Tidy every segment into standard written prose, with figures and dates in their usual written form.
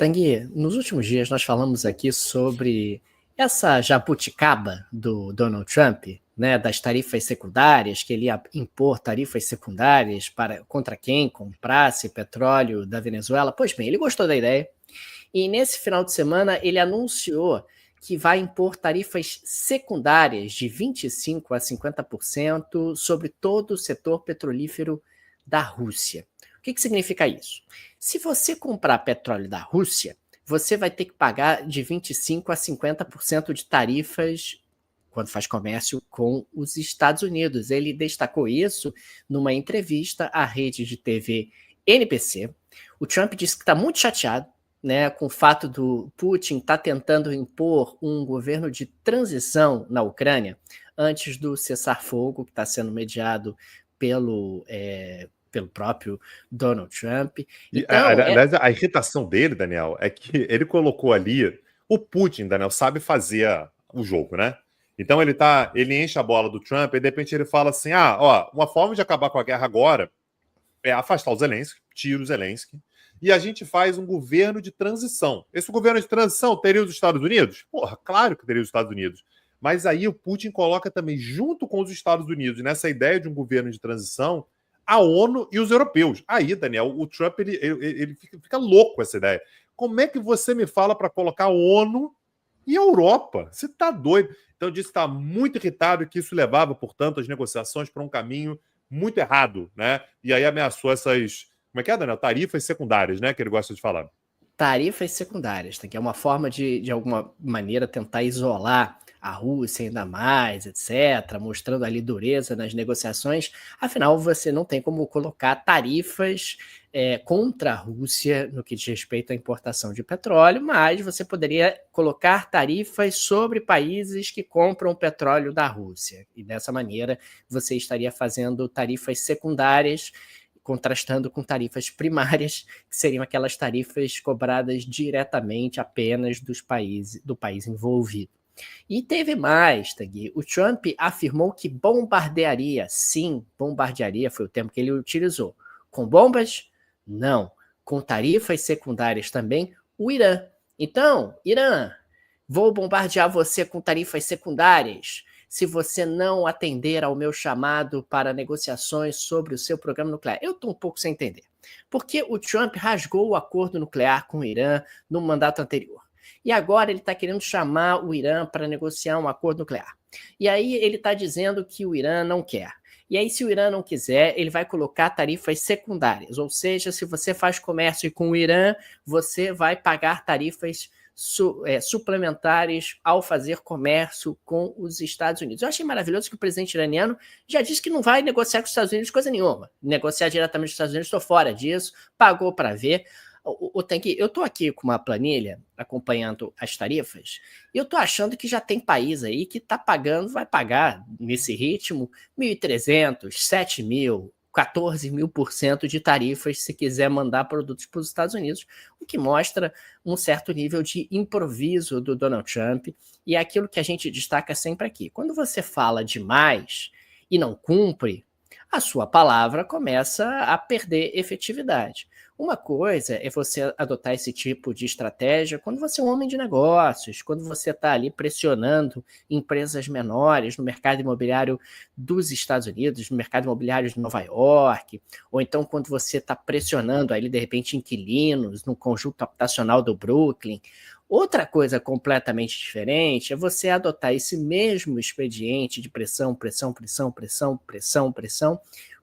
Tanguy, nos últimos dias nós falamos aqui sobre essa jabuticaba do Donald Trump, né, das tarifas secundárias, que ele ia impor tarifas secundárias contra quem comprasse petróleo da Venezuela. Pois bem, ele gostou da ideia e nesse final de semana ele anunciou que vai impor tarifas secundárias de 25% a 50% sobre todo o setor petrolífero da Rússia. O que significa isso? Se você comprar petróleo da Rússia, você vai ter que pagar de 25% a 50% de tarifas quando faz comércio com os Estados Unidos. Ele destacou isso numa entrevista à rede de TV NBC. O Trump disse que está muito chateado, né, com o fato do Putin estar tentando impor um governo de transição na Ucrânia antes do cessar-fogo que está sendo mediado pelo próprio Donald Trump. Então, aliás, a irritação dele, Daniel, é que ele colocou ali... O Putin, Daniel, sabe fazer o jogo, né? Então ele enche a bola do Trump e de repente ele fala assim, uma forma de acabar com a guerra agora é afastar o Zelensky, tira o Zelensky, e a gente faz um governo de transição. Esse governo de transição teria os Estados Unidos? Porra, claro que teria os Estados Unidos. Mas aí o Putin coloca também, junto com os Estados Unidos, nessa ideia de um governo de transição, a ONU e os europeus. Aí, Daniel, o Trump ele fica louco com essa ideia. Como é que você me fala para colocar a ONU e a Europa? Você está doido. Então, eu disse que está muito irritado e que isso levava, portanto, as negociações para um caminho muito errado, né? E aí ameaçou essas... Como é que é, Daniel? Tarifas secundárias, né? Que ele gosta de falar. Tarifas secundárias, que é uma forma de alguma maneira, tentar isolar a Rússia ainda mais, etc., mostrando ali dureza nas negociações. Afinal, você não tem como colocar tarifas contra a Rússia no que diz respeito à importação de petróleo, mas você poderia colocar tarifas sobre países que compram petróleo da Rússia. E dessa maneira, você estaria fazendo tarifas secundárias, contrastando com tarifas primárias, que seriam aquelas tarifas cobradas diretamente apenas do país envolvido. E teve mais, Tanguy. O Trump afirmou que bombardearia, sim, bombardearia foi o termo que ele utilizou. Com bombas? Não. Com tarifas secundárias também, o Irã. Então, Irã, vou bombardear você com tarifas secundárias se você não atender ao meu chamado para negociações sobre o seu programa nuclear. Eu estou um pouco sem entender. Porque o Trump rasgou o acordo nuclear com o Irã no mandato anterior. E agora ele está querendo chamar o Irã para negociar um acordo nuclear. E aí ele está dizendo que o Irã não quer. E aí, se o Irã não quiser, ele vai colocar tarifas secundárias. Ou seja, se você faz comércio com o Irã, você vai pagar tarifas suplementares ao fazer comércio com os Estados Unidos. Eu achei maravilhoso que o presidente iraniano já disse que não vai negociar com os Estados Unidos coisa nenhuma. Negociar diretamente com os Estados Unidos, estou fora disso, pagou para ver. Eu estou aqui com uma planilha acompanhando as tarifas e eu estou achando que já tem país aí que está pagando, vai pagar nesse ritmo 1.300, 7.000, 14.000% de tarifas se quiser mandar produtos para os Estados Unidos, o que mostra um certo nível de improviso do Donald Trump, e é aquilo que a gente destaca sempre aqui. Quando você fala demais e não cumpre, a sua palavra começa a perder efetividade. Uma coisa é você adotar esse tipo de estratégia quando você é um homem de negócios, quando você está ali pressionando empresas menores no mercado imobiliário dos Estados Unidos, no mercado imobiliário de Nova York, ou então quando você está pressionando ali, de repente, inquilinos no conjunto habitacional do Brooklyn. Outra coisa completamente diferente é você adotar esse mesmo expediente de pressão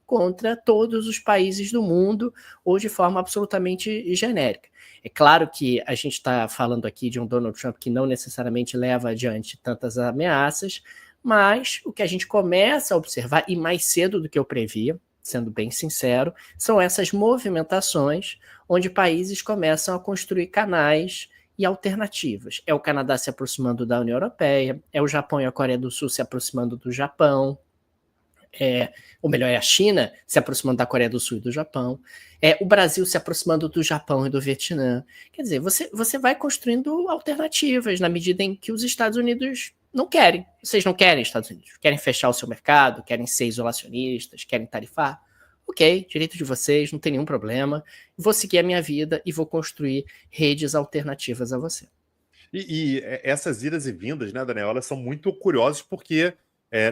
contra todos os países do mundo ou de forma absolutamente genérica. É claro que a gente está falando aqui de um Donald Trump que não necessariamente leva adiante tantas ameaças, mas o que a gente começa a observar, e mais cedo do que eu previa, sendo bem sincero, são essas movimentações onde países começam a construir canais e alternativas. É o Canadá se aproximando da União Europeia, é o Japão e a Coreia do Sul se aproximando do Japão, ou melhor, é a China se aproximando da Coreia do Sul e do Japão, o Brasil se aproximando do Japão e do Vietnã. Quer dizer, você vai construindo alternativas na medida em que os Estados Unidos não querem. Vocês não querem Estados Unidos, querem fechar o seu mercado, querem ser isolacionistas, querem tarifar. ok, direito de vocês, não tem nenhum problema, vou seguir a minha vida e vou construir redes alternativas a você. Essas idas e vindas, né, Daniel, elas são muito curiosas porque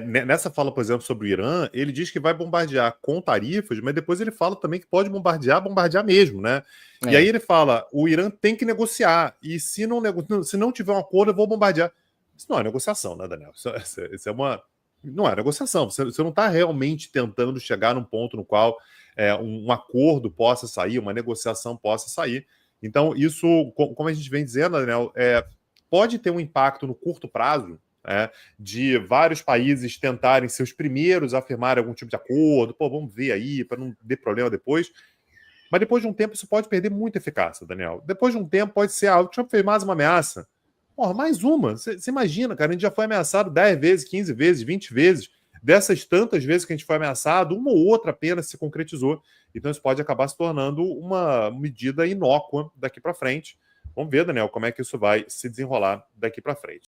nessa fala, por exemplo, sobre o Irã, ele diz que vai bombardear com tarifas, mas depois ele fala também que pode bombardear mesmo, né? E aí É, ele fala, o Irã tem que negociar, e se não tiver um acordo, eu vou bombardear. Isso não é negociação, né, Daniel? Isso é uma... Não é negociação, você não está realmente tentando chegar num ponto no qual um acordo possa sair, uma negociação possa sair. Então, isso, como a gente vem dizendo, Daniel, pode ter um impacto no curto prazo, de vários países tentarem ser os primeiros a firmar algum tipo de acordo, pô, vamos ver aí, para não ter problema depois. Mas depois de um tempo, isso pode perder muita eficácia, Daniel. Depois de um tempo, pode ser, o Trump fez mais uma ameaça. Porra, mais uma. Você imagina, cara, a gente já foi ameaçado 10 vezes, 15 vezes, 20 vezes. Dessas tantas vezes que a gente foi ameaçado, uma ou outra apenas se concretizou. Então isso pode acabar se tornando uma medida inócua daqui para frente. Vamos ver, Daniel, como é que isso vai se desenrolar daqui para frente.